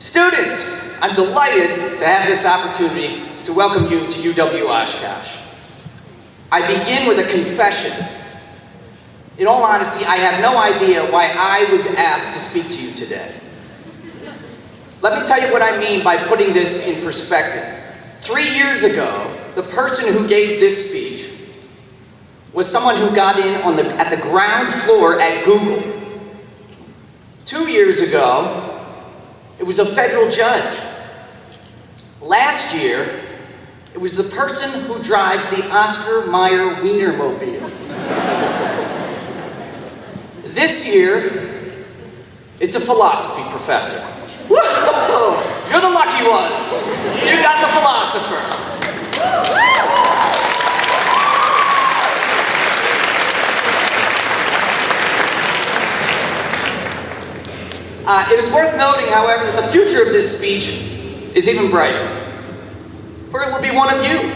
Students, I'm delighted to have this opportunity to welcome you to UW Oshkosh. I begin with a confession. In all honesty, I have no idea why I was asked to speak to you today. Let me tell you what I mean by putting this in perspective. 3 years ago, the person who gave this speech was someone who got in at the ground floor at Google. 2 years ago, it was a federal judge. Last year, it was the person who drives the Oscar Mayer Wienermobile. This year, it's a philosophy professor. Woo! You're the lucky ones. You got the philosopher. It is worth noting, however, that the future of this speech is even brighter, for it will be one of you.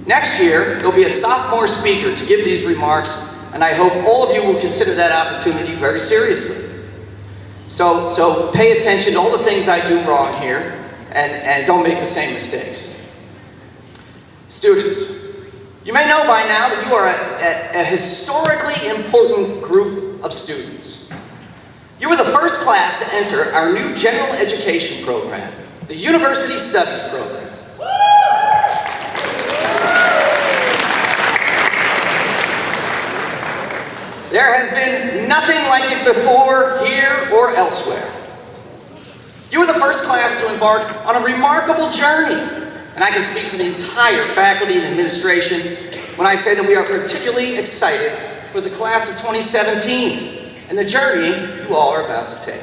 Next year, there'll be a sophomore speaker to give these remarks, and I hope all of you will consider that opportunity very seriously. So pay attention to all the things I do wrong here, and don't make the same mistakes. Students, you may know by now that you are a historically important group of students. You were the first class to enter our new general education program, the University Studies program. There has been nothing like it before, here or elsewhere. You were the first class to embark on a remarkable journey, and I can speak for the entire faculty and administration when I say that we are particularly excited for the class of 2017 and the journey you all are about to take.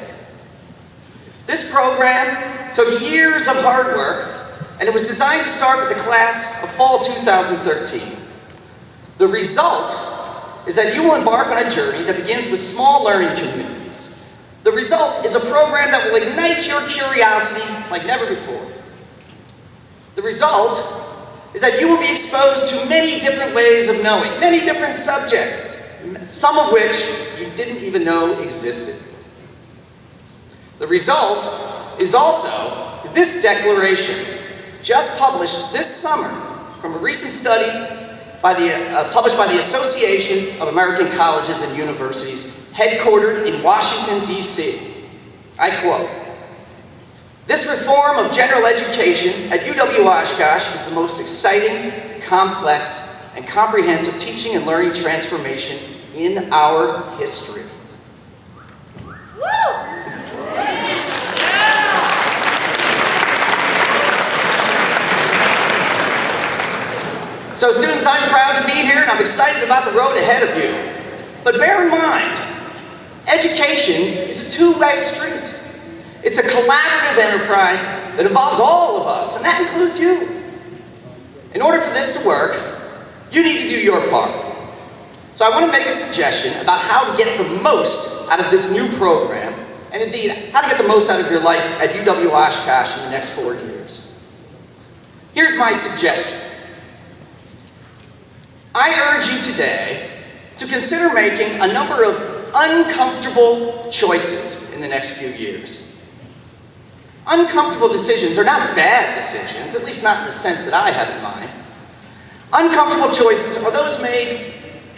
This program took years of hard work, and it was designed to start with the class of fall 2013. The result is that you will embark on a journey that begins with small learning communities. The result is a program that will ignite your curiosity like never before. The result is that you will be exposed to many different ways of knowing, many different subjects, some of which you didn't even know existed. The result is also this declaration, just published this summer from a recent study published by the Association of American Colleges and Universities, headquartered in Washington, D.C. I quote, "This reform of general education at UW Oshkosh is the most exciting, complex, and comprehensive teaching and learning transformation in our history." So students, I'm proud to be here and I'm excited about the road ahead of you. But bear in mind, education is a two-way street. It's a collaborative enterprise that involves all of us, and that includes you. In order for this to work, you need to do your part. So I want to make a suggestion about how to get the most out of this new program, and indeed, how to get the most out of your life at UW Oshkosh in the next 4 years. Here's my suggestion. I urge you today to consider making a number of uncomfortable choices in the next few years. Uncomfortable decisions are not bad decisions, at least not in the sense that I have in mind. Uncomfortable choices are those made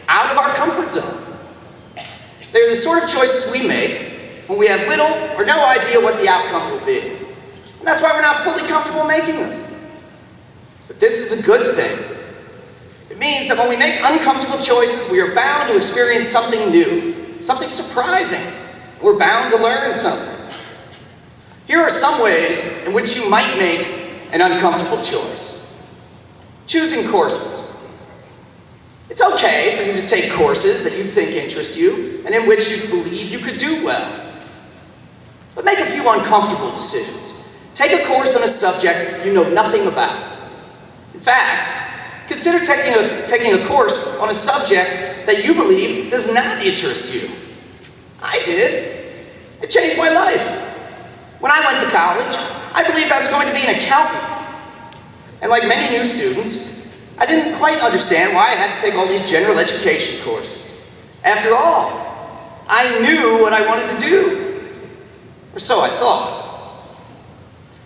out of our comfort zone. They're the sort of choices we make when we have little or no idea what the outcome will be. And that's why we're not fully comfortable making them. But this is a good thing. It means that when we make uncomfortable choices, we are bound to experience something new, something surprising. We're bound to learn something. Here are some ways in which you might make an uncomfortable choice. Choosing courses. It's okay for you to take courses that you think interest you and in which you believe you could do well. But make a few uncomfortable decisions. Take a course on a subject you know nothing about. In fact, consider taking a course on a subject that you believe does not interest you. I did. It changed my life. When I went to college, I believed I was going to be an accountant. And like many new students, I didn't quite understand why I had to take all these general education courses. After all, I knew what I wanted to do. Or so I thought.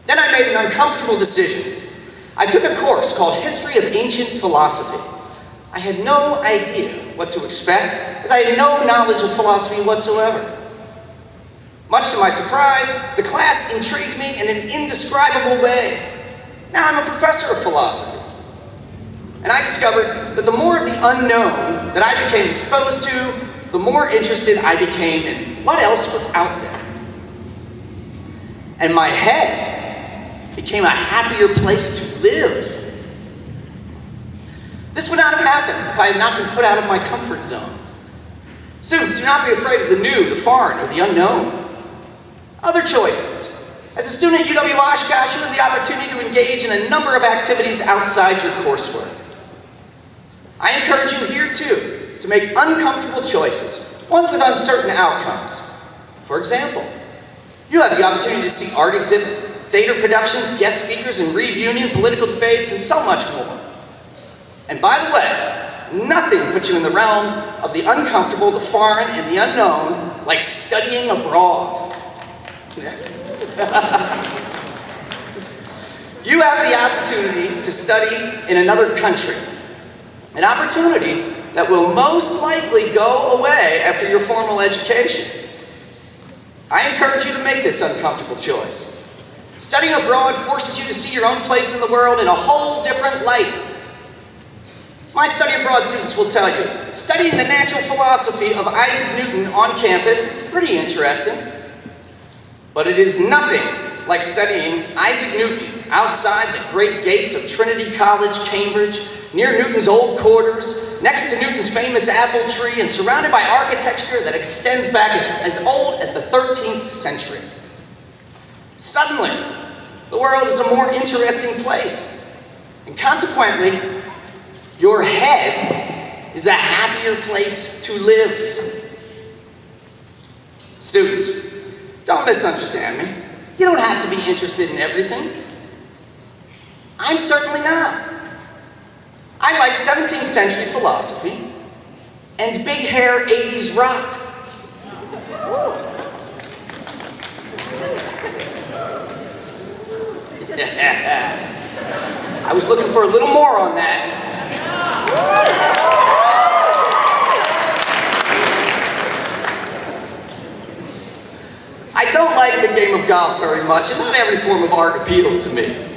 Then I made an uncomfortable decision. I took a course called History of Ancient Philosophy. I had no idea what to expect, as I had no knowledge of philosophy whatsoever. Much to my surprise, the class intrigued me in an indescribable way. Now I'm a professor of philosophy. And I discovered that the more of the unknown that I became exposed to, the more interested I became in what else was out there. And my head became a happier place to live. This would not have happened if I had not been put out of my comfort zone. Students, do not be afraid of the new, the foreign, or the unknown. Other choices. As a student at UW Oshkosh, you have the opportunity to engage in a number of activities outside your coursework. I encourage you here too to make uncomfortable choices, ones with uncertain outcomes. For example, you have the opportunity to see art exhibits, theater productions, guest speakers, and reunion, political debates, and so much more. And by the way, nothing puts you in the realm of the uncomfortable, the foreign, and the unknown like studying abroad. You have the opportunity to study in another country, an opportunity that will most likely go away after your formal education. I encourage you to make this uncomfortable choice. Studying abroad forces you to see your own place in the world in a whole different light. My study abroad students will tell you, studying the natural philosophy of Isaac Newton on campus is pretty interesting. But it is nothing like studying Isaac Newton outside the great gates of Trinity College, Cambridge, near Newton's old quarters, next to Newton's famous apple tree, and surrounded by architecture that extends back as old as the 13th century. Suddenly, the world is a more interesting place. And consequently, your head is a happier place to live. Students, don't misunderstand me. You don't have to be interested in everything. I'm certainly not. I like 17th century philosophy and big hair 80s rock. I was looking for a little more on that. I don't like the game of golf very much, and not every form of art appeals to me.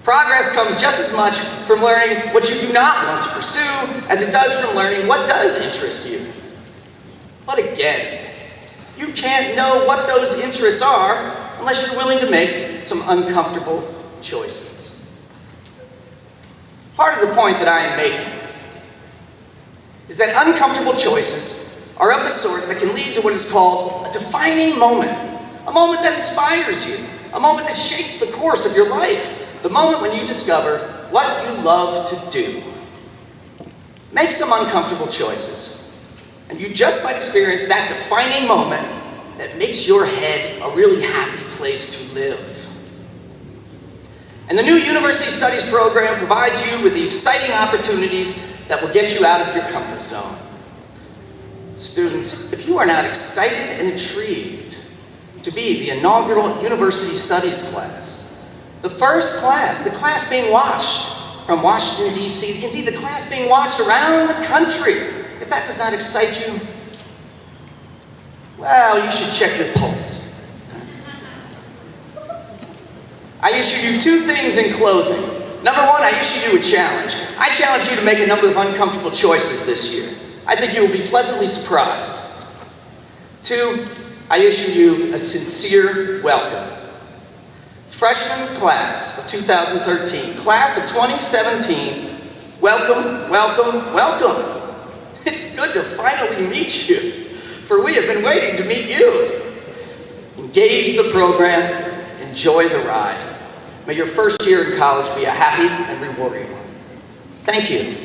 Progress comes just as much from learning what you do not want to pursue as it does from learning what does interest you. But again, you can't know what those interests are unless you're willing to make some uncomfortable choices. Part of the point that I am making is that uncomfortable choices are of the sort that can lead to what is called a defining moment. A moment that inspires you. A moment that shapes the course of your life. The moment when you discover what you love to do. Make some uncomfortable choices, and you just might experience that defining moment that makes your head a really happy place to live. And the new University Studies program provides you with the exciting opportunities that will get you out of your comfort zone. Students, if you are not excited and intrigued to be the inaugural University Studies class, the first class, the class being watched from Washington, D.C., indeed the class being watched around the country, if that does not excite you, well, you should check your pulse. I issue you two things in closing. Number one, I issue you a challenge. I challenge you to make a number of uncomfortable choices this year. I think you will be pleasantly surprised. Two, I issue you a sincere welcome. Freshman class of 2013, class of 2017, welcome, welcome, welcome. It's good to finally meet you, for we have been waiting to meet you. Engage the program, enjoy the ride. May your first year in college be a happy and rewarding one. Thank you.